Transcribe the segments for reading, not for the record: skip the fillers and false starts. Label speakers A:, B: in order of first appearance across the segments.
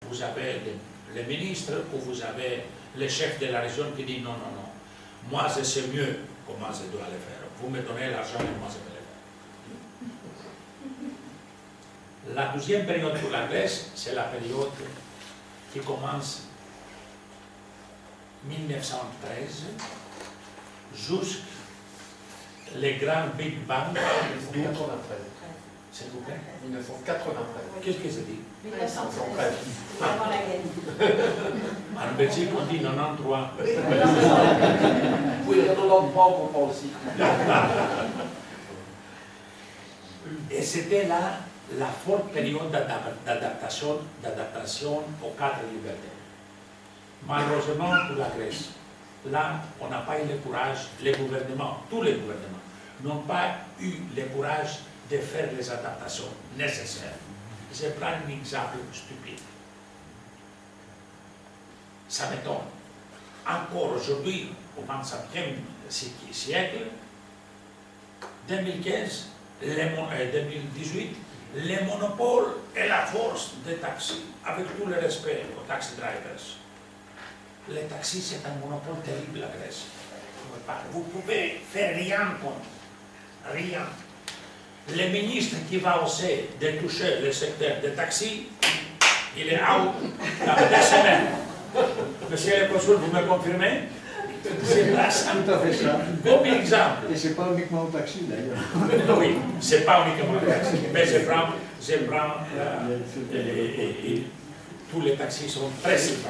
A: vous avez le ministre ou vous avez le chef de la région qui dit non, non, non, moi je sais mieux comment je dois le faire. Vous me donnez l'argent et moi je vais le faire. La deuxième période pour la Grèce, c'est la période qui commence 1913 jusqu'à les grands Big Bang.
B: 1993.
A: S'il vous plaît.
B: 1993.
A: Qu'est-ce que je dis?
C: 1913. Avant la guerre.
A: En Belgique, on dit 93.
B: Oui, il y a 93 pour moi aussi.
A: Et c'était là la forte période d'adaptation aux quatre libertés. Malheureusement pour la Grèce, là, on n'a pas eu le courage, les gouvernements, tous les gouvernements, n'ont pas eu le courage de faire les adaptations nécessaires. Je prends un exemple stupide. Ça m'étonne. Encore aujourd'hui, au XXe siècle, 2015, 2018, les monopoles et la force des taxis, avec tout le respect aux taxi drivers. Les taxis, c'est un monopole terrible, la Grèce. Vous pouvez faire rien contre. Rien. Le ministre qui va oser de toucher le secteur des taxis, il est out dans 2 semaines. Monsieur le consul, vous me confirmez? C'est pas ça.
D: Tout à fait ça.
A: Comme exemple.
D: Et c'est pas uniquement au taxi d'ailleurs.
A: Oui, c'est pas uniquement le taxi. Mais je prends tous les taxis sont très sympas.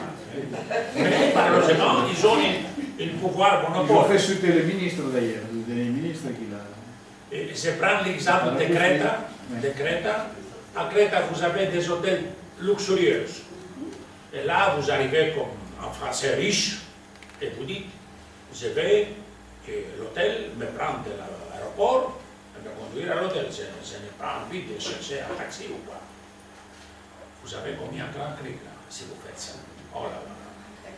A: Mais malheureusement, ils ont un pouvoir
D: Ils ont
A: monopole.
D: fait sauter le ministre d'ailleurs, le dernier ministre qui l'a.
A: Et je prends l'exemple de Crète. De Crète. À Crète, vous avez des hôtels luxurieux. Et là, vous arrivez comme un Français riche et vous dites, je vais que l'hôtel me prenne de l'aéroport et me conduire à l'hôtel. Je n'ai pas envie de chercher un taxi ou quoi. Vous avez combien de grand clic là, si vous faites ça? Oh là là.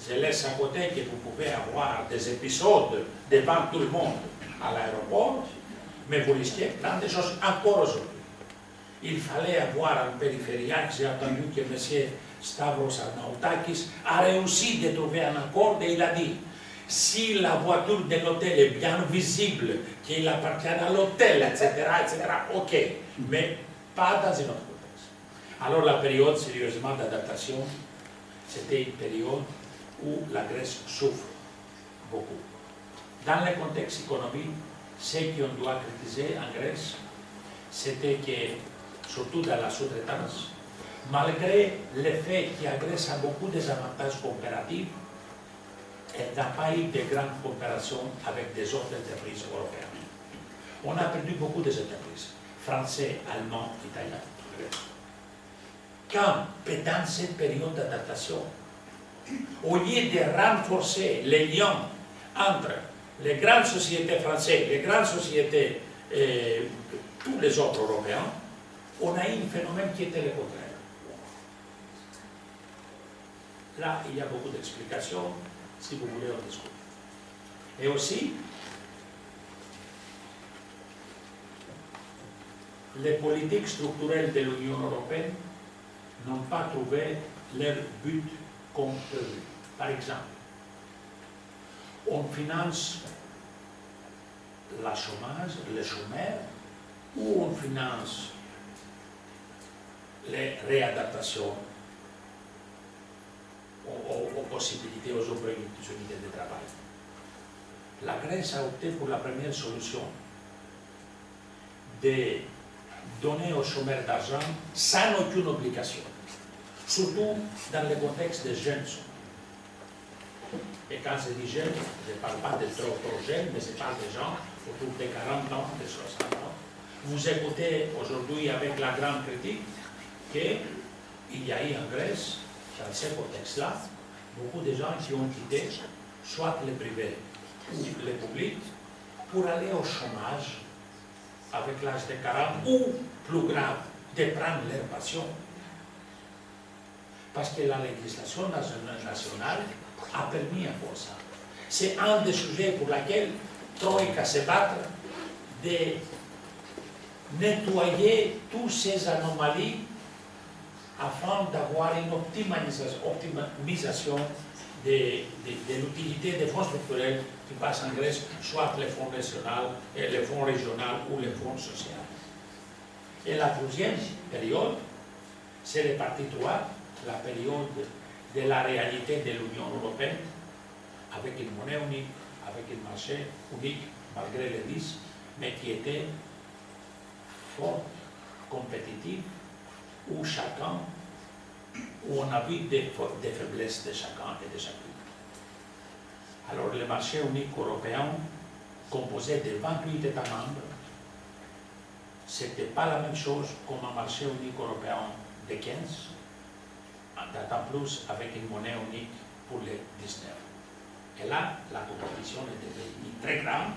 A: Je laisse à côté que vous pouvez avoir des épisodes devant tout le monde à l'aéroport, mais vous risquez plein de choses encore aujourd'hui. Il fallait avoir un périphérique. J'ai entendu que M. Stavros Arnaoutakis a réussi de trouver un accord et il a dit si la voiture de l'hôtel est bien visible, qu'il appartient à l'hôtel, etc., ok, mais pas dans une autre contexte. Alors la période sérieusement d'adaptation, c'était une période où la Grèce souffre beaucoup. Dans le contexte économique, ce qu'on doit critiquer en Grèce, c'était que, surtout dans la sous-traitance, malgré le fait que la Grèce a beaucoup d'avantages comparatifs, elle n'a pas eu de grandes comparaisons avec des autres entreprises européennes. On a perdu beaucoup des entreprises, français, allemands, italiens. Quand, pendant cette période d'adaptation, au lieu de renforcer les liens entre les grandes sociétés françaises, les grandes sociétés, tous les autres Européens, on a eu un phénomène qui était le contraire. Là, il y a beaucoup d'explications, si vous voulez, on discute. Et aussi, les politiques structurelles de l'Union européenne n'ont pas trouvé leur but comme prévu. Par exemple, on finance le chômage, ou on finance les réadaptations aux possibilités, aux opportunités de travail. La Grèce a opté pour la première solution de donner aux chômeurs d'argent sans aucune obligation, surtout dans le contexte des jeunes chômeurs. Et quand je dis jeunes, je ne parle pas de trop jeunes, mais je parle des gens autour de 40 ans, de 60 ans. Vous écoutez aujourd'hui avec la grande critique qu'il y a eu en Grèce, dans ce contexte-là, beaucoup de gens qui ont quitté soit le privé ou le public pour aller au chômage avec l'âge de 40 ou, plus grave, de prendre leur passion. Parce que la législation nationale a permis encore ça. C'est un des sujets pour lesquels Troïka se bat de nettoyer toutes ces anomalies afin d'avoir une optimisation de l'utilité des fonds structurels qui passent en Grèce, soit les fonds nationaux, les fonds régionaux ou les fonds sociaux. Et la deuxième période, c'est le parti 3, la période de la réalité de l'Union européenne, avec une monnaie unique, avec un marché unique, malgré les 10, mais qui était fort, compétitif, où on a vu des faiblesses de chacun et de chacune. Alors le marché unique européen, composé de 28 États membres, ce n'était pas la même chose comme un marché unique européen de 15, d'autant plus avec une monnaie unique pour les 19. Et là, la compétition était devenue très grande.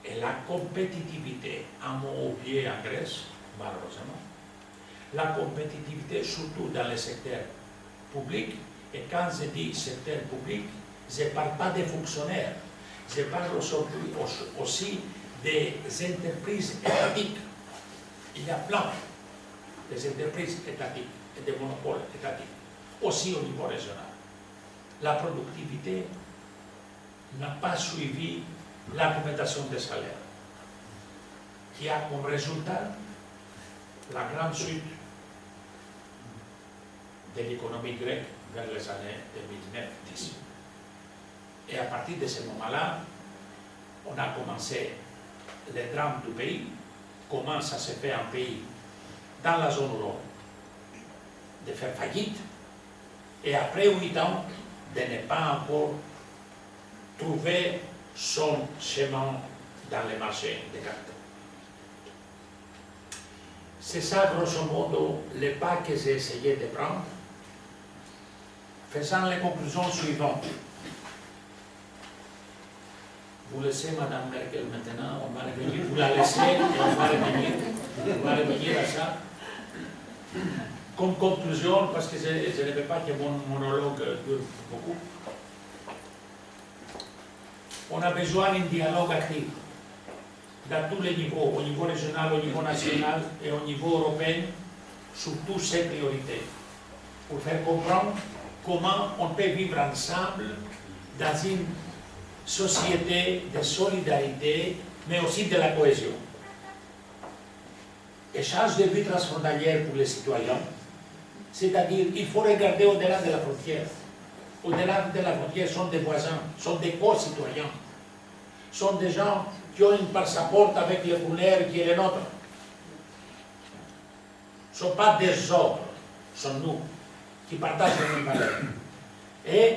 A: Et la compétitivité, à mon oublié en Grèce, malheureusement, la compétitivité surtout dans le secteur public, et quand je dis secteur public, je ne parle pas des fonctionnaires, je parle aussi des entreprises étatiques. Il y a plein des entreprises étatiques et des monopoles étatiques, aussi au niveau régional. La productivité n'a pas suivi l'augmentation des salaires, qui a comme résultat la grande chute de l'économie grecque vers les années 2009-10. Et à partir de ce moment-là, on a commencé le drame du pays, comment ça se fait un pays dans la zone euro de faire faillite, et après 8 ans, de ne pas encore trouver son chemin dans les marchés de capitaux. C'est ça, grosso modo, le pas que j'ai essayé de prendre, faisant les conclusions suivantes. Vous laissez Mme Merkel maintenant, on va revenir, vous la laissez et on va revenir à ça. Comme conclusion, parce que je ne veux pas que mon monologue dure beaucoup, on a besoin d'un dialogue actif dans tous les niveaux, au niveau régional, au niveau national et au niveau européen, sur toutes ces priorités, pour faire comprendre comment on peut vivre ensemble dans une société de solidarité, mais aussi de la cohésion. Échange de vie transfrontalière pour les citoyens, c'est-à-dire qu'il faut regarder au-delà de la frontière. Au-delà de la frontière sont des voisins, sont des co-citoyens, sont des gens qui ont une passeport avec les couleurs qui est le nôtre. Ce ne sont pas des autres, ce sont nous qui partagent les mêmes valeurs. Et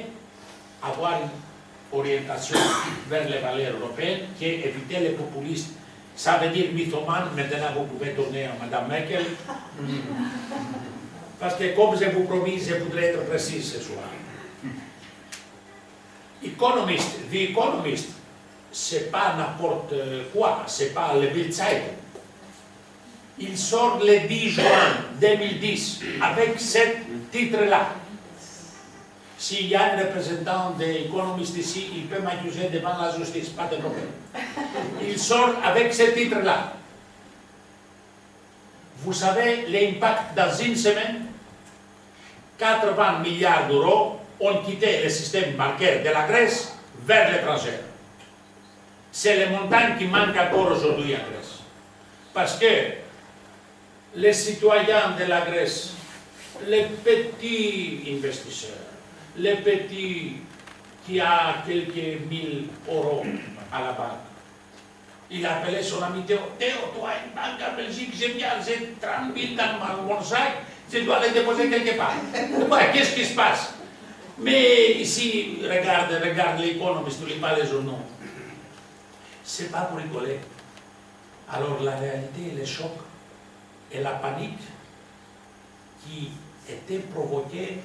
A: avoir une orientation vers les valeurs européennes qui est éviter les populistes. Ça veut dire mythomane, maintenant vous pouvez donner à Mme Merkel. Parce que comme je vous promis, je voudrais être précis ce soir. Économiste, The Economist, c'est pas n'importe quoi, c'est pas le Bild Zeitung. Il sort le 10 juin 2010 avec ce titre-là. S'il y a un représentant des économistes ici, il peut m'accuser devant la justice, pas de problème. Il sort avec ce titre-là. Vous savez l'impact dans une semaine? 80 milliards d'euros ont quitté le système bancaire de la Grèce vers l'étranger. C'est le montant qui manque encore aujourd'hui en Grèce. Parce que les citoyens de la Grèce, les petits investisseurs, les petits qui a quelques 1000 euros à la banque, il a appelé son ami Théo. Théo, toi, une banque en Belgique, j'ai 30 000 dans mon sac, je dois les déposer quelque part. Ouais, qu'est-ce qui se passe? Mais ici, regarde l'économiste, tu lis pas les journaux. C'est pas pour rigoler. Alors la réalité, le choc et la panique qui étaient provoquées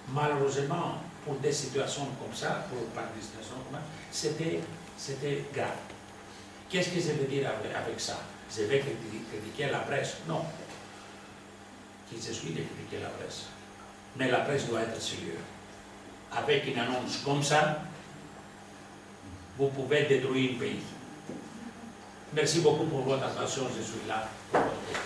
A: malheureusement pour des situations comme ça, par des situations comme ça, c'était grave. Qu'est-ce que je veux dire avec ça? Je vais critiquer la presse? Non. Qui je suis de critiquer la presse? Mais la presse doit être sérieuse. Avec une annonce comme ça, vous pouvez détruire un pays. Merci beaucoup pour votre attention, je suis là pour votre question.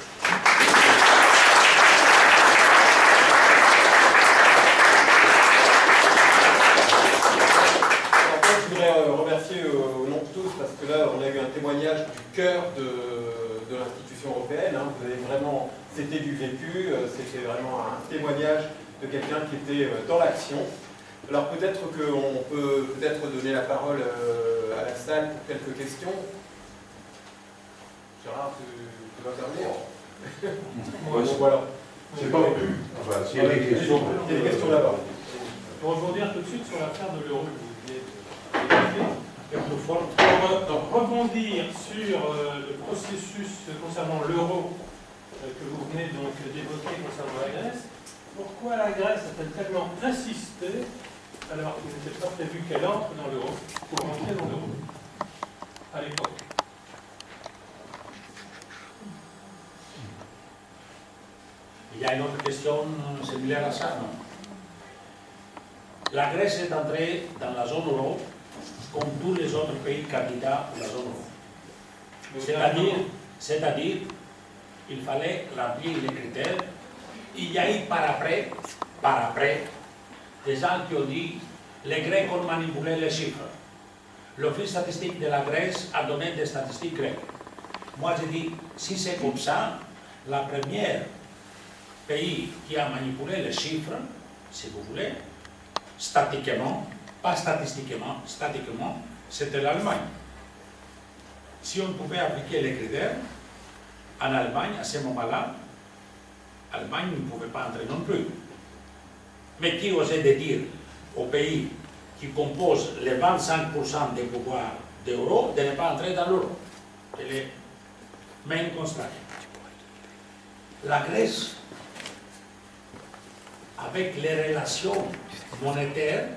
E: c'était du vécu, c'était vraiment un témoignage de quelqu'un qui était dans l'action. Alors peut-être qu'on peut donner la parole à la salle pour quelques questions. Gérard, tu vas intervenir? Voilà.
F: C'est pas enfin, s'il y a des questions.
E: Il y a des questions là-bas.
G: Pour rebondir tout de suite sur l'affaire de l'euro.
A: Pour
G: rebondir sur le processus concernant l'euro que vous venez donc d'évoquer concernant la Grèce, pourquoi la Grèce a-t-elle tellement insisté, alors qu'il n'était pas prévu qu'elle entre dans l'euro, pour entrer dans l'euro à l'époque?
A: Il y a une autre question similaire à ça, non? La Grèce est entrée dans la zone euro comme tous les autres pays candidats pour la zone euro. C'est-à-dire, il fallait remplir les critères. Il y a eu par après, des gens qui ont dit les Grecs ont manipulé les chiffres. L'Office statistique de la Grèce a donné des statistiques grecques. Moi, je dis, si c'est comme ça, la première pays qui a manipulé les chiffres, si vous voulez, statiquement, pas statistiquement, statiquement, c'était l'Allemagne. Si on pouvait appliquer les critères, en Allemagne, à ce moment-là, l'Allemagne ne pouvait pas entrer non plus. Mais qui osait de dire aux pays qui composent les 25% des pouvoirs d'euro de ne pas entrer dans l'euro? C'est le main constat. La Grèce, avec les relations monétaires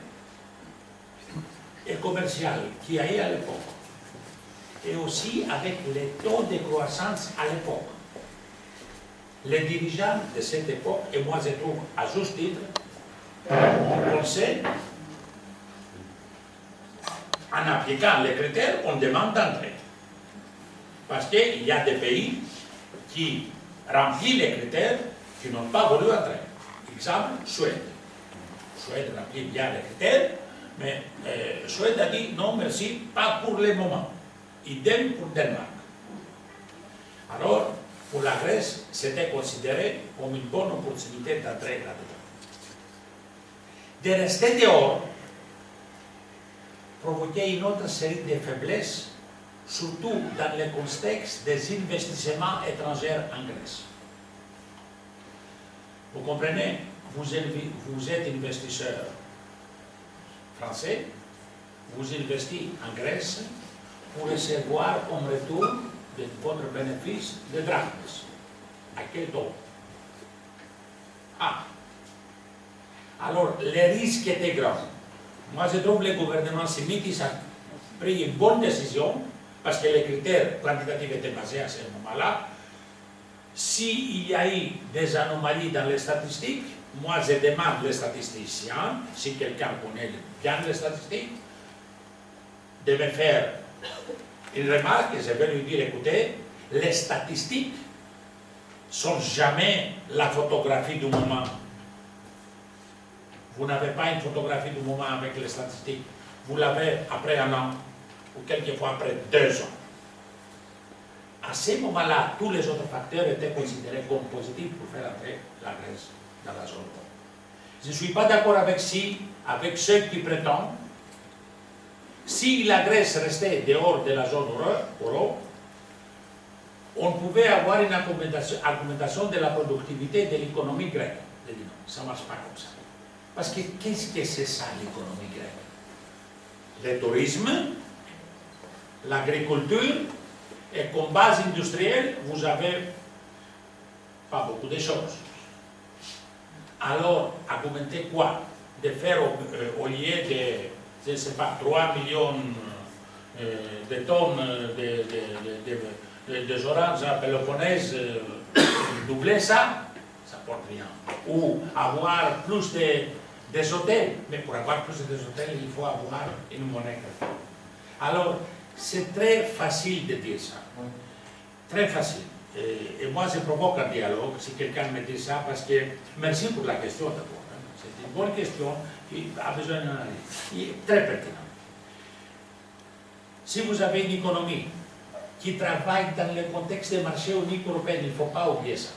A: et commerciales qu'il y a eu à l'époque, et aussi avec les taux de croissance à l'époque. Les dirigeants de cette époque, et moi je trouve à juste titre, on sait, en appliquant les critères, on demande d'entrer. Parce qu'il y a des pays qui remplissent les critères qui n'ont pas voulu entrer. Exemple, Suède. Suède remplit bien les critères, mais Suède a dit non merci, pas pour le moment. Idem pour Danemark. Alors, pour la Grèce, c'était considéré comme une bonne opportunité d'entrer là-dedans. De rester dehors provoquait une autre série de faiblesses, surtout dans le contexte des investissements étrangers en Grèce. Vous comprenez, vous êtes investisseur français, vous investissez en Grèce pour recevoir comme retour de votre bénéfice de drachmes. À quel taux? Ah. Alors, les risques étaient grands. Moi, je trouve que le gouvernement sémite a pris une bonne décision parce que les critères quantitatifs étaient basés à ce moment-là. S'il y a eu des anomalies dans les statistiques, moi, je demande les statisticiens, si quelqu'un connaît bien les statistiques, de me faire une remarque et je vais lui dire, écoutez, les statistiques ne sont jamais la photographie du moment. Vous n'avez pas une photographie du moment avec les statistiques. Vous l'avez après un an, ou quelquefois après 2 ans. À ce moment-là, tous les autres facteurs étaient considérés comme positifs pour faire entrer la Grèce dans la zone euro. Je ne suis pas d'accord avec ceux qui prétendent si la Grèce restait dehors de la zone euro, on pouvait avoir une argumentation de la productivité de l'économie grecque. Je dis non, ça ne marche pas comme ça. Parce que qu'est-ce que c'est ça l'économie grecque? Le tourisme, l'agriculture, et comme base industrielle, vous n'avez pas beaucoup de choses. Alors, argumenter quoi? De faire au lieu de, je ne sais pas, 3 millions de tonnes de oranges à Péloponnèse, doubler ça, ça ne porte rien. Ou avoir plus des hôtels, mais pour avoir plus d'hôtels, il faut avoir une monnaie. Alors, c'est très facile de dire ça. Très facile. Et moi, je provoque un dialogue si quelqu'un me dit ça, parce que, merci pour la question d'abord. C'est une bonne question qui a besoin d'une analyse. Très pertinente. Si vous avez une économie qui travaille dans le contexte des marchés uniques européens, il ne faut pas oublier ça.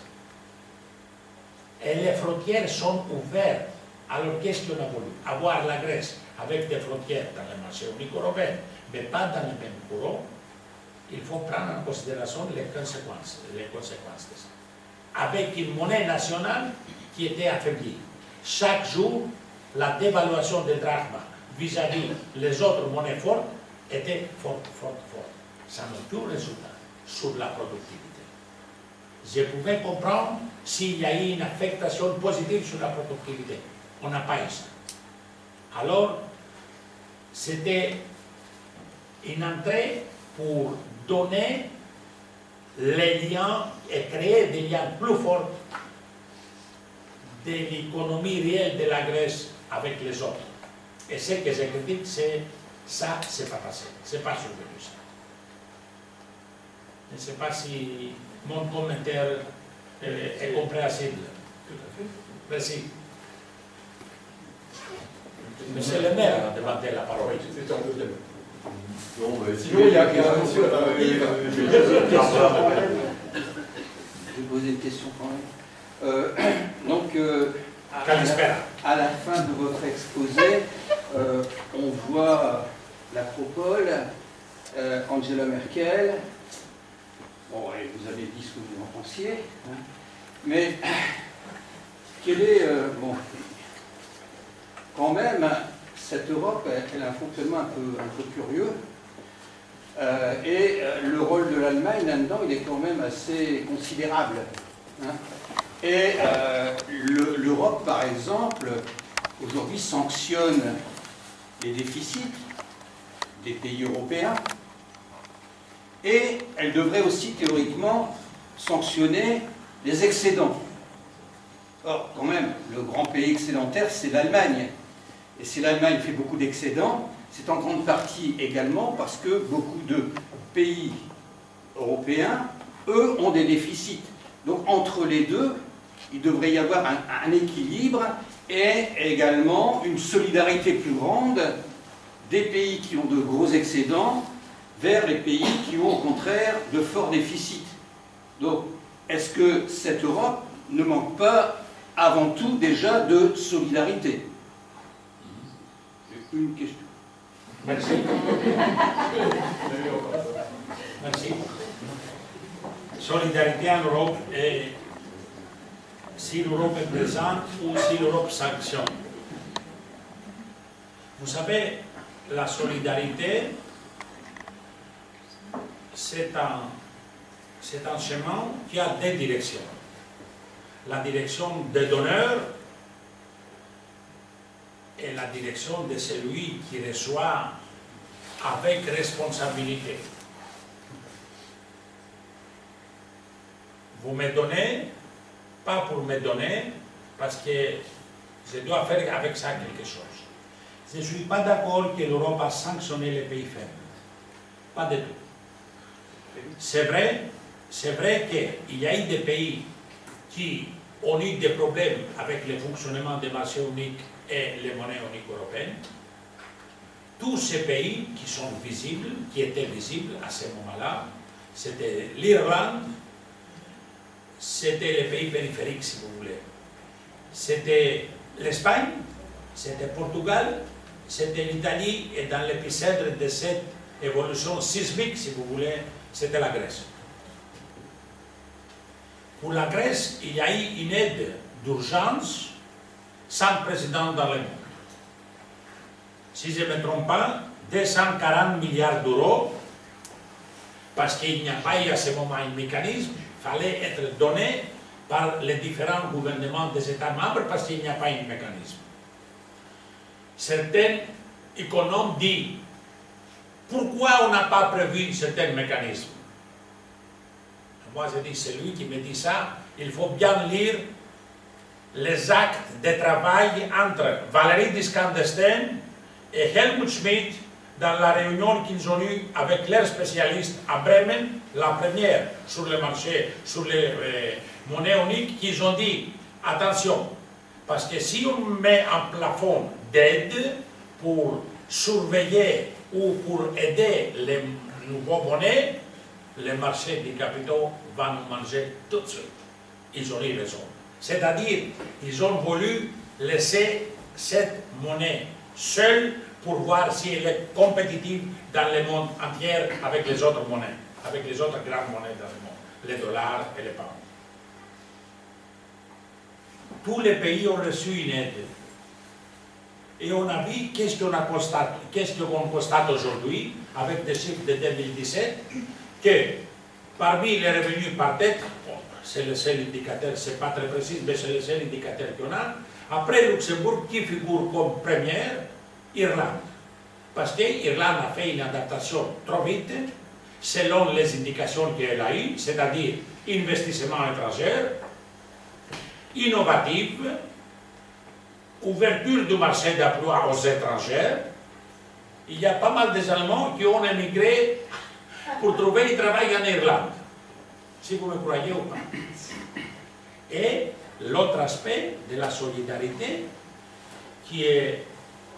A: Et les frontières sont ouvertes. Alors qu'est-ce qu'on a voulu? Avoir la Grèce avec des frontières dans le marché unique européen, mais pas dans le même courant. Il faut prendre en considération les conséquences de ça. Avec une monnaie nationale qui était affaiblie. Chaque jour, la dévaluation des drachmes vis-à-vis les autres monnaies fortes était forte. Ça n'a plus résultat sur la productivité. Je pouvais comprendre s'il y a eu une affectation positive sur la productivité. On n'a pas eu ça. Alors, c'était une entrée pour donner les liens et créer des liens plus forts de l'économie réelle de la Grèce avec les autres. Et ce que je critique, c'est ça, c'est pas passé, c'est pas survenu ça. Je ne sais pas si mon commentaire est compréhensible.
G: Tout à fait.
A: Merci. Monsieur le maire a demandé la parole.
E: C'était en deuxième.
F: Non, mais
E: Sinon, il y a un monsieur
H: Je vais poser une question quand même. Donc, à la fin de votre exposé, on voit l'Acropole, Angela Merkel. Bon, et vous avez dit ce que vous en pensiez. Hein. Mais, quel est... bon, quand même, cette Europe, elle a un fonctionnement un peu curieux. Et le rôle de l'Allemagne là-dedans, il est quand même assez considérable. Hein. Et l'Europe, par exemple, aujourd'hui sanctionne les déficits des pays européens. Et elle devrait aussi théoriquement sanctionner les excédents. Or, quand même, le grand pays excédentaire, c'est l'Allemagne. Et si l'Allemagne fait beaucoup d'excédents, c'est en grande partie également parce que beaucoup de pays européens, eux, ont des déficits. Donc, entre les deux, il devrait y avoir un équilibre et également une solidarité plus grande des pays qui ont de gros excédents vers les pays qui ont au contraire de forts déficits. Donc, est-ce que cette Europe ne manque pas avant tout déjà de solidarité? J'ai une question.
A: Merci. Merci. Solidarité en Europe, et si l'Europe est présente ou si l'Europe sanctionne. Vous savez, la solidarité, c'est un chemin qui a deux directions. La direction des donneurs et la direction de celui qui reçoit avec responsabilité. Vous me donnez, pas pour me donner, parce que je dois faire avec ça quelque chose. Je ne suis pas d'accord que l'Europe a sanctionné les pays faibles. Pas du tout. C'est vrai qu'il y a eu des pays qui ont eu des problèmes avec le fonctionnement des marchés uniques et les monnaies uniques européennes. Tous ces pays qui sont visibles, qui étaient visibles à ce moment-là, c'était l'Irlande, c'était les pays périphériques, si vous voulez. C'était l'Espagne, c'était Portugal, c'était l'Italie, et dans l'épicentre de cette évolution sismique, si vous voulez, c'était la Grèce. Pour la Grèce, il y a eu une aide d'urgence sans précédent dans le monde. Si je ne me trompe pas, 240 milliards d'euros, parce qu'il n'y a pas eu à ce moment un mécanisme, fallait être donné par les différents gouvernements des États membres parce qu'il n'y a pas eu un mécanisme. Certains économes disent pourquoi on n'a pas prévu un certain mécanisme. Moi je dis, celui qui me dit ça, il faut bien lire les actes de travail entre Valéry Giscard d'Estaing et Helmut Schmidt dans la réunion qu'ils ont eue avec leurs spécialistes à Bremen, la première sur le marché, sur les monnaies uniques, qu'ils ont dit, attention, parce que si on met un plafond d'aide pour surveiller ou pour aider les nouveaux monnaies, les marchés des capitaux vont nous manger tout de suite. Ils ont eu raison. C'est-à-dire, ils ont voulu laisser cette monnaie seule pour voir si elle est compétitive dans le monde entier avec les autres monnaies, avec les autres grandes monnaies dans le monde, les dollars et les pounds. Tous les pays ont reçu une aide. Et on a vu qu'est-ce qu'on constate aujourd'hui, avec des chiffres de 2017, que parmi les revenus par tête, bon, c'est le seul indicateur, c'est pas très précis, mais c'est le seul indicateur qu'on a. Après Luxembourg, qui figure comme première? Irlande. Parce que l'Irlande a fait une adaptation trop vite, selon les indications qu'elle a eues, c'est-à-dire investissement étranger, innovatif, ouverture du marché d'emploi aux étrangers. Il y a pas mal d'Allemands qui ont émigré pour trouver du travail en Irlande, si vous me croyez ou pas. Et l'autre aspect de la solidarité, qui est,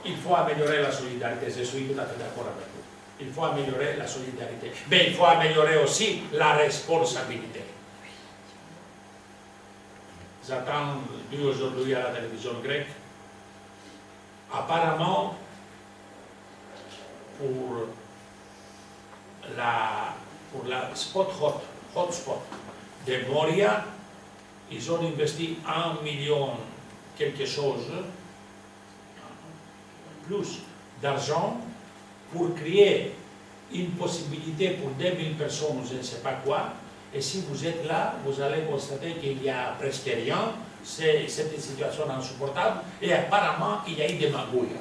A: il faut améliorer la solidarité, je suis tout à fait d'accord avec vous. Il faut améliorer la solidarité, mais il faut améliorer aussi la responsabilité. J'entends vu aujourd'hui à la télévision grecque, apparemment, pour la hotspot de Moria, ils ont investi 1 million quelque chose, plus d'argent, pour créer une possibilité pour 2000 personnes, je ne sais pas quoi, et si vous êtes là, vous allez constater qu'il n'y a presque rien, c'est une situation insupportable, et apparemment, il y a eu des magouilles.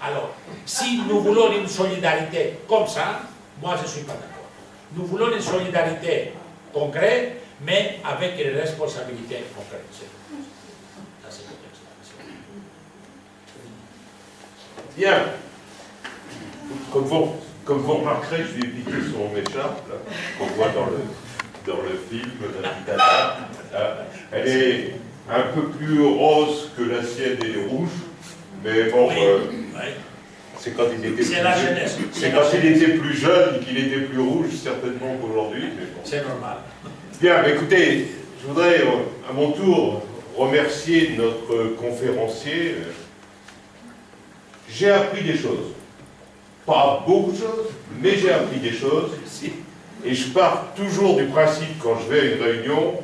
A: Alors, si nous voulons une solidarité comme ça, moi je ne suis pas d'accord. Nous voulons une solidarité concrète, mais avec une responsabilité concrète. Ça, c'est le texte.
F: Bien. Comme vous remarquerez, je vais piquer sur mon écharpe, là, qu'on voit dans le film, la Pitata. Elle est un peu plus rose que la sienne et rouge, mais bon,
A: Oui,
F: c'est quand il était
A: c'est la jeunesse.
F: C'est quand il était plus jeune qu'il était plus rouge, certainement qu'aujourd'hui. Bon.
A: C'est normal.
F: Bien, écoutez, je voudrais à mon tour remercier notre conférencier. J'ai appris des choses. Pas beaucoup de choses, mais j'ai appris des choses. Et je pars toujours du principe, quand je vais à une réunion,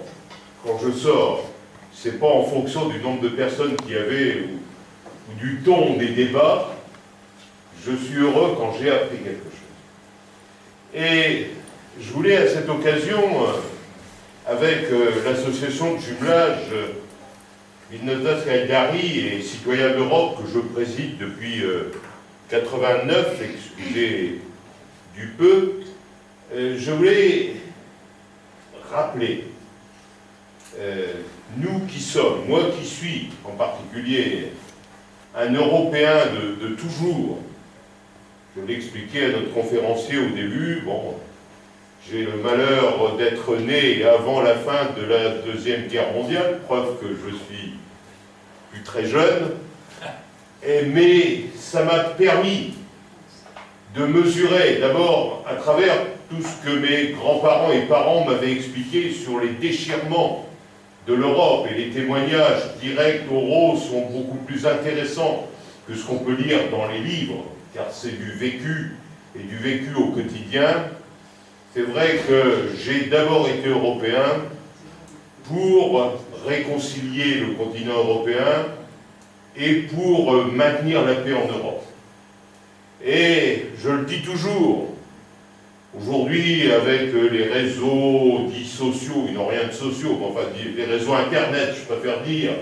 F: quand je sors, c'est pas en fonction du nombre de personnes qu'il y avait ou du ton des débats. Je suis heureux quand j'ai appris quelque chose. Et je voulais à cette occasion, avec l'association de jumelage Villeneuve Cagliari et Citoyens d'Europe que je préside depuis 89, excusez du peu, je voulais rappeler, nous qui sommes, moi qui suis en particulier un Européen de toujours, je l'ai expliqué à notre conférencier au début, bon, j'ai le malheur d'être né avant la fin de la Deuxième Guerre mondiale, preuve que je suis plus très jeune, mais ça m'a permis de mesurer, d'abord à travers tout ce que mes grands-parents et parents m'avaient expliqué sur les déchirements de l'Europe, et les témoignages directs, oraux, sont beaucoup plus intéressants que ce qu'on peut lire dans les livres, car c'est du vécu, et du vécu au quotidien. C'est vrai que j'ai d'abord été européen pour réconcilier le continent européen et pour maintenir la paix en Europe. Et je le dis toujours, aujourd'hui, avec les réseaux dits sociaux, ils n'ont rien de sociaux, mais enfin, les réseaux Internet, je préfère dire,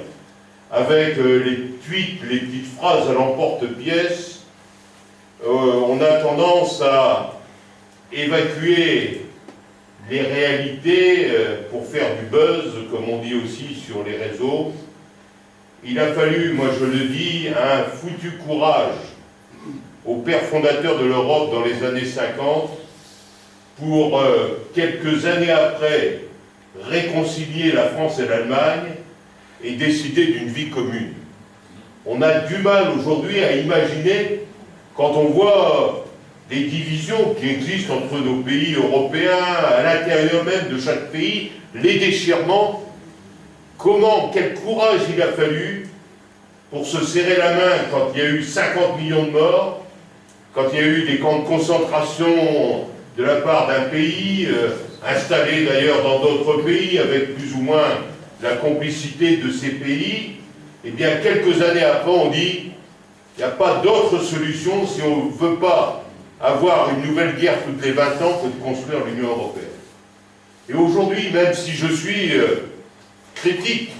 F: avec les tweets, les petites phrases à l'emporte-pièce, on a tendance à évacuer les réalités pour faire du buzz, comme on dit aussi sur les réseaux. Il a fallu, moi je le dis, un foutu courage aux pères fondateurs de l'Europe dans les années 50 pour, quelques années après, réconcilier la France et l'Allemagne et décider d'une vie commune. On a du mal aujourd'hui à imaginer, quand on voit des divisions qui existent entre nos pays européens, à l'intérieur même de chaque pays, les déchirements, quel courage il a fallu pour se serrer la main quand il y a eu 50 millions de morts, quand il y a eu des camps de concentration de la part d'un pays, installé d'ailleurs dans d'autres pays, avec plus ou moins la complicité de ces pays, et bien quelques années après on dit il n'y a pas d'autre solution si on ne veut pas avoir une nouvelle guerre toutes les 20 ans que de construire l'Union européenne. Et aujourd'hui, même si je suis critique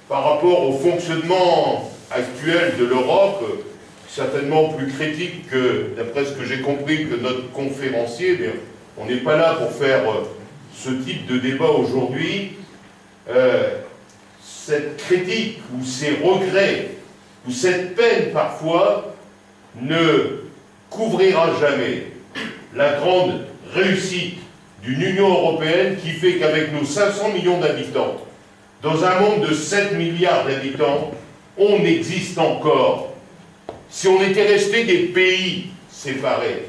F: par rapport au fonctionnement actuel de l'Europe, certainement plus critique que, d'après ce que j'ai compris, que notre conférencier, mais on n'est pas là pour faire ce type de débat aujourd'hui, cette critique ou ces regrets ou cette peine parfois ne couvrira jamais la grande réussite d'une Union européenne qui fait qu'avec nos 500 millions d'habitants, dans un monde de 7 milliards d'habitants, on existe encore. Si on était resté des pays séparés,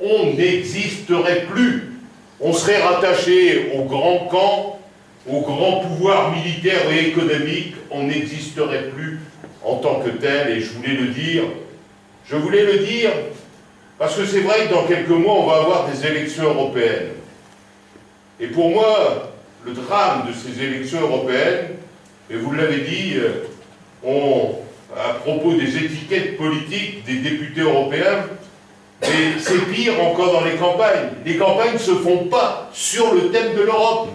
F: on n'existerait plus. On serait rattaché aux grands camps, aux grands pouvoirs militaires et économiques, on n'existerait plus en tant que tel, et je voulais le dire. Je voulais le dire parce que c'est vrai que dans quelques mois, on va avoir des élections européennes. Et pour moi, le drame de ces élections européennes, et vous l'avez dit, à propos des étiquettes politiques des députés européens, mais c'est pire encore dans les campagnes. Les campagnes ne se font pas sur le thème de l'Europe.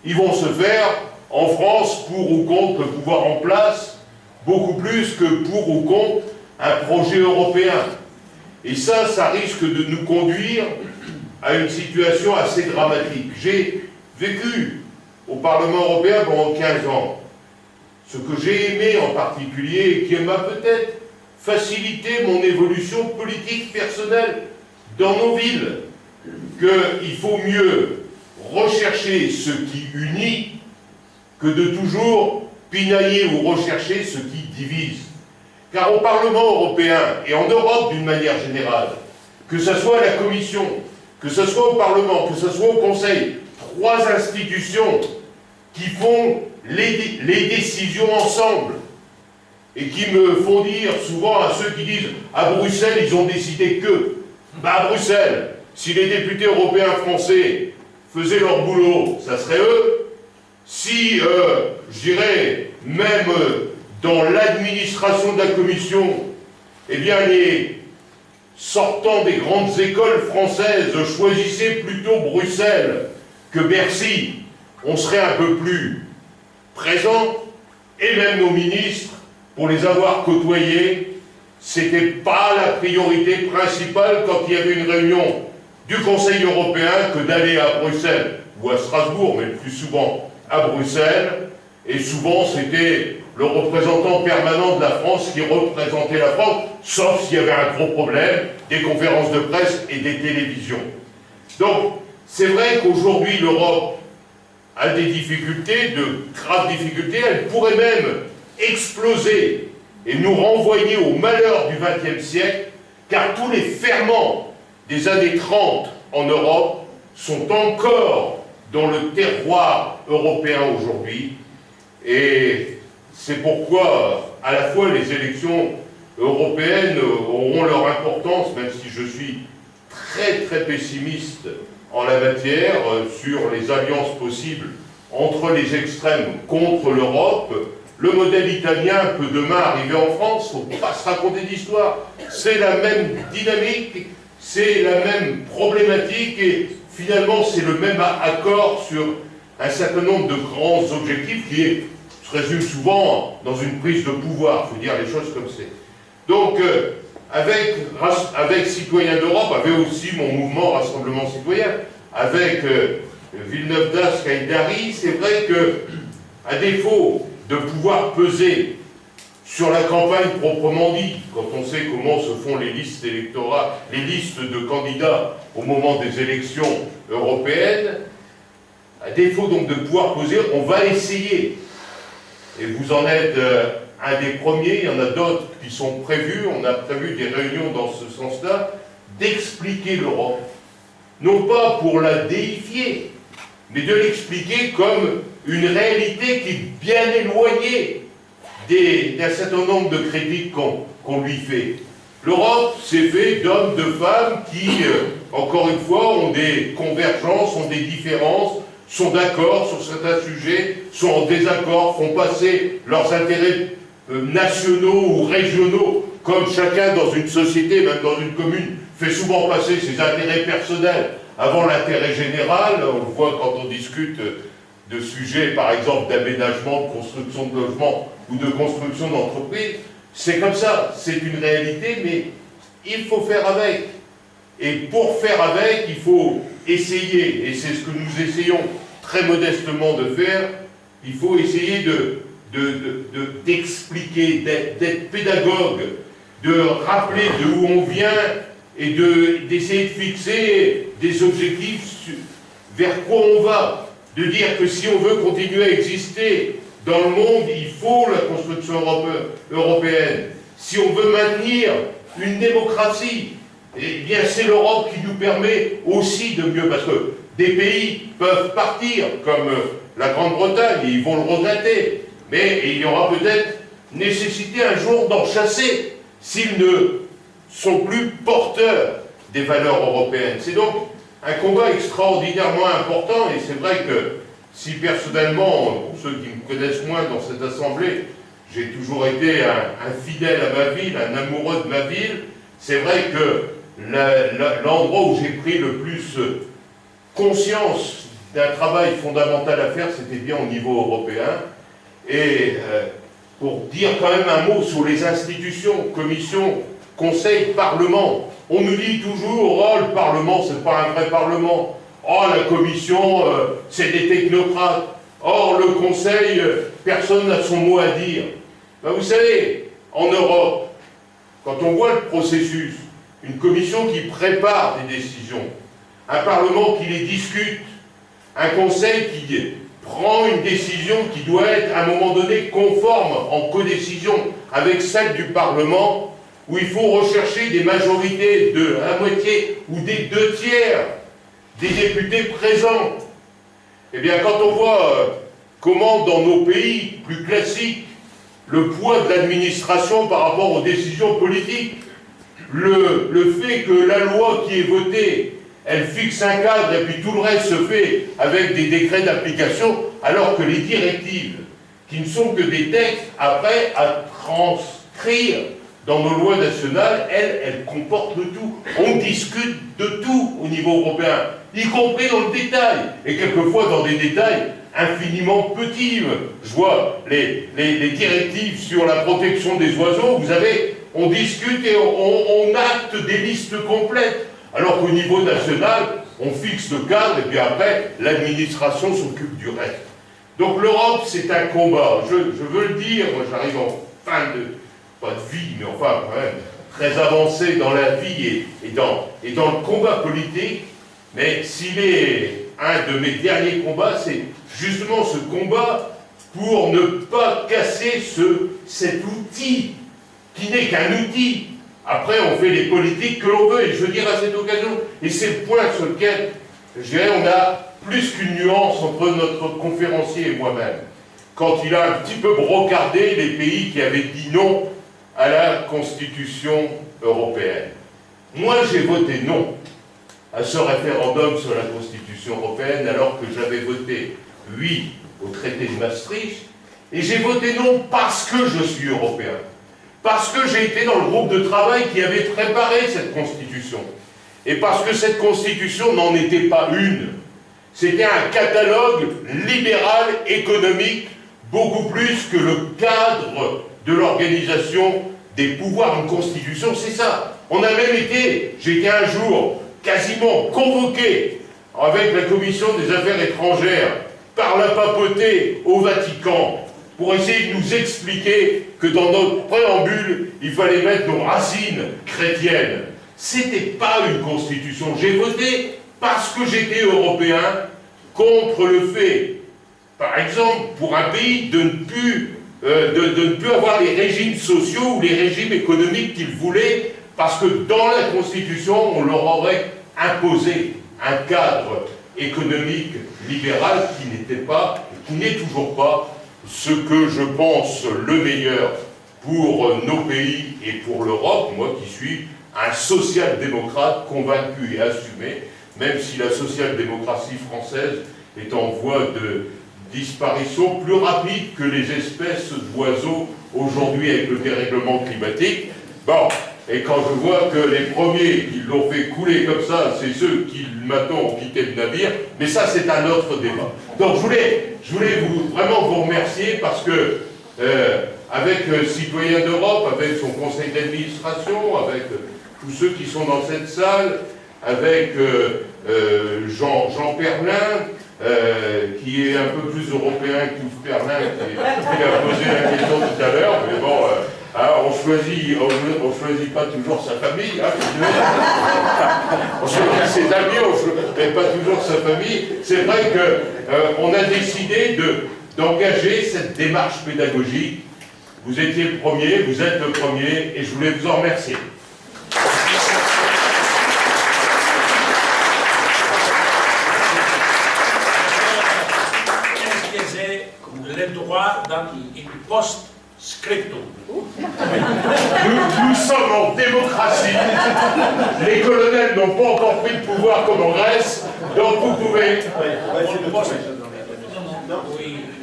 F: Ils vont se faire en France pour ou contre le pouvoir en place, beaucoup plus que pour ou contre un projet européen. Et ça risque de nous conduire à une situation assez dramatique. J'ai vécu au Parlement européen pendant 15 ans. Ce que j'ai aimé en particulier, et qui m'a peut-être facilité mon évolution politique personnelle dans nos villes, qu'il faut mieux rechercher ce qui unit que de toujours pinailler ou rechercher ce qui divise. Car au Parlement européen, et en Europe d'une manière générale, que ce soit à la Commission, que ce soit au Parlement, que ce soit au Conseil, 3 institutions qui font les décisions ensemble, et qui me font dire souvent à ceux qui disent « à Bruxelles, ils ont décidé que ». Bah à Bruxelles, si les députés européens français faisaient leur boulot, ça serait eux. Si, je dirais, même dans l'administration de la Commission, eh bien les sortants des grandes écoles françaises choisissaient plutôt Bruxelles que Bercy, on serait un peu plus présents, et même nos ministres, pour les avoir côtoyés, c'était pas la priorité principale quand il y avait une réunion du Conseil européen que d'aller à Bruxelles, ou à Strasbourg, mais le plus souvent à Bruxelles, et souvent c'était le représentant permanent de la France qui représentait la France, sauf s'il y avait un gros problème, des conférences de presse et des télévisions. Donc, c'est vrai qu'aujourd'hui l'Europe a des difficultés, de graves difficultés, elle pourrait même exploser et nous renvoyer au malheur du XXe siècle, car tous les ferments des années 30 en Europe sont encore dans le terroir européen aujourd'hui. Et c'est pourquoi, à la fois, les élections européennes auront leur importance, même si je suis très très pessimiste en la matière, sur les alliances possibles entre les extrêmes contre l'Europe. Le modèle italien peut demain arriver en France, il ne faut pas se raconter d'histoire. C'est la même dynamique, c'est la même problématique, et finalement c'est le même accord sur un certain nombre de grands objectifs qui se résument souvent dans une prise de pouvoir, il faut dire les choses comme c'est. Donc, avec Citoyens d'Europe, avait aussi mon mouvement Rassemblement Citoyen, avec Villeneuve d'Ascq, Haïdari, c'est vrai que, à défaut de pouvoir peser sur la campagne proprement dit, quand on sait comment se font les listes électorales, les listes de candidats au moment des élections européennes, à défaut donc de pouvoir peser, on va essayer. Et vous en êtes un des premiers, il y en a d'autres qui sont prévus, on a prévu des réunions dans ce sens-là, d'expliquer l'Europe. Non pas pour la déifier, mais de l'expliquer comme une réalité qui est bien éloignée d'un certain nombre de critiques qu'on lui fait. L'Europe, c'est fait d'hommes, de femmes qui, encore une fois, ont des convergences, ont des différences, sont d'accord sur certains sujets, sont en désaccord, font passer leurs intérêts nationaux ou régionaux, comme chacun dans une société, même dans une commune, fait souvent passer ses intérêts personnels avant l'intérêt général. On le voit quand on discute de sujets, par exemple, d'aménagement, de construction de logements ou de construction d'entreprises. C'est comme ça, c'est une réalité, mais il faut faire avec. Et pour faire avec, il faut essayer, et c'est ce que nous essayons très modestement de faire, il faut essayer d'expliquer, d'être pédagogue, de rappeler d'où on vient et d'essayer de fixer des objectifs vers quoi on va. De dire que si on veut continuer à exister dans le monde, il faut la construction européenne. Si on veut maintenir une démocratie, eh bien c'est l'Europe qui nous permet aussi de mieux, parce que des pays peuvent partir, comme la Grande-Bretagne, et ils vont le regretter, mais il y aura peut-être nécessité un jour d'en chasser, s'ils ne sont plus porteurs des valeurs européennes. C'est donc un combat extraordinairement important, et c'est vrai que si personnellement, pour ceux qui me connaissent moins dans cette assemblée, j'ai toujours été un fidèle à ma ville, un amoureux de ma ville, c'est vrai que l'endroit où j'ai pris le plus conscience d'un travail fondamental à faire, c'était bien au niveau européen. Et pour dire quand même un mot sur les institutions, commission, conseil, parlement, on nous dit toujours, oh le parlement c'est pas un vrai parlement, oh la commission c'est des technocrates, or le conseil, personne n'a son mot à dire. Ben, vous savez, en Europe, quand on voit le processus, une commission qui prépare des décisions, un parlement qui les discute, un conseil qui prend une décision qui doit être à un moment donné conforme en codécision avec celle du parlement, où il faut rechercher des majorités de la moitié ou des 2 tiers des députés présents. Eh bien, quand on voit comment dans nos pays plus classiques, le poids de l'administration par rapport aux décisions politiques, le fait que la loi qui est votée, elle fixe un cadre et puis tout le reste se fait avec des décrets d'application, alors que les directives, qui ne sont que des textes après à transcrire dans nos lois nationales, elles comportent le tout. On discute de tout au niveau européen, y compris dans le détail, et quelquefois dans des détails infiniment petits. Je vois les directives sur la protection des oiseaux, vous savez, on discute et on acte des listes complètes, alors qu'au niveau national, on fixe le cadre, et puis après, l'administration s'occupe du reste. Donc l'Europe, c'est un combat. Je veux le dire, moi j'arrive en fin de, pas de vie, mais enfin quand même, très avancé dans la vie et dans le combat politique, mais s'il est un de mes derniers combats, c'est justement ce combat pour ne pas casser cet outil, qui n'est qu'un outil. Après, on fait les politiques que l'on veut, et je veux dire à cette occasion, et c'est le point sur lequel, je dirais, on a plus qu'une nuance entre notre conférencier et moi-même. Quand il a un petit peu brocardé les pays qui avaient dit non à la Constitution européenne. Moi, j'ai voté non à ce référendum sur la Constitution européenne, alors que j'avais voté oui au traité de Maastricht, et j'ai voté non parce que je suis européen. Parce que j'ai été dans le groupe de travail qui avait préparé cette Constitution. Et parce que cette Constitution n'en était pas une. C'était un catalogue libéral, économique, beaucoup plus que le cadre de l'organisation des pouvoirs. Une Constitution, c'est ça. On a même été, j'ai été un jour quasiment convoqué avec la Commission des Affaires étrangères par la papauté au Vatican, pour essayer de nous expliquer que dans notre préambule, il fallait mettre nos racines chrétiennes. C'était pas une constitution. J'ai voté parce que j'étais européen contre le fait, par exemple, pour un pays de ne plus avoir les régimes sociaux ou les régimes économiques qu'ils voulaient, parce que dans la Constitution, on leur aurait imposé un cadre économique libéral qui n'était pas, qui n'est toujours pas ce que je pense le meilleur pour nos pays et pour l'Europe, moi qui suis un social-démocrate convaincu et assumé, même si la social-démocratie française est en voie de disparition plus rapide que les espèces d'oiseaux aujourd'hui avec le dérèglement climatique. Bon, et quand je vois que les premiers qui l'ont fait couler comme ça, c'est ceux qui maintenant ont quitté le navire, mais ça c'est un autre débat. Donc je voulais vraiment vous remercier parce que avec Citoyens d'Europe, avec son conseil d'administration, avec tous ceux qui sont dans cette salle, avec Jean Perlin, qui est un peu plus européen que Yves Perlin, qui a posé la question tout à l'heure, mais bon, on choisit pas toujours sa famille, hein, on choisit ses amis, mais pas toujours sa famille. C'est vrai qu'on a décidé d'engager cette démarche pédagogique. Vous étiez le premier, vous êtes le premier, et je voulais vous en remercier.
A: Le droit dans une post-scriptum.
F: Nous sommes en démocratie. Les colonels n'ont pas encore pris le pouvoir comme en Grèce, donc vous pouvez.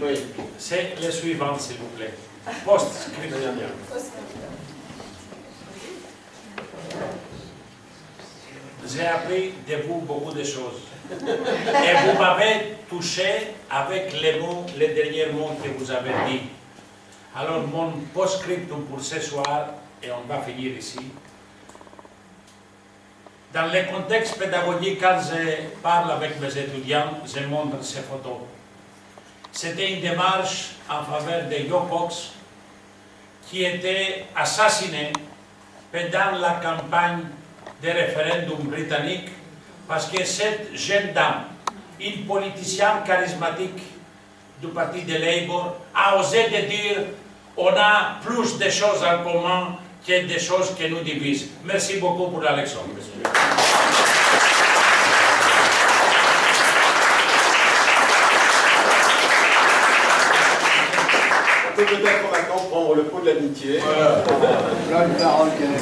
A: Oui. C'est le suivant, s'il vous plaît. Post-scriptum. J'ai appris de vous beaucoup de choses. Et vous m'avez touché avec les derniers mots que vous avez dit. Alors, mon post-scriptum pour ce soir, et on va finir ici. Dans le contexte pédagogique, quand je parle avec mes étudiants, je montre ces photos. C'était une démarche en faveur de Jo Cox, qui était assassiné pendant la campagne des référendums britanniques, parce que cette jeune dame, une politicienne charismatique du parti de Labour, a osé de dire on a plus de choses en commun que des choses qui nous divisent. Merci beaucoup pour la leçon, monsieur.
E: On peut peut-être maintenant prendre le pot de l'amitié.
D: Voilà. Là, une parole qu'elle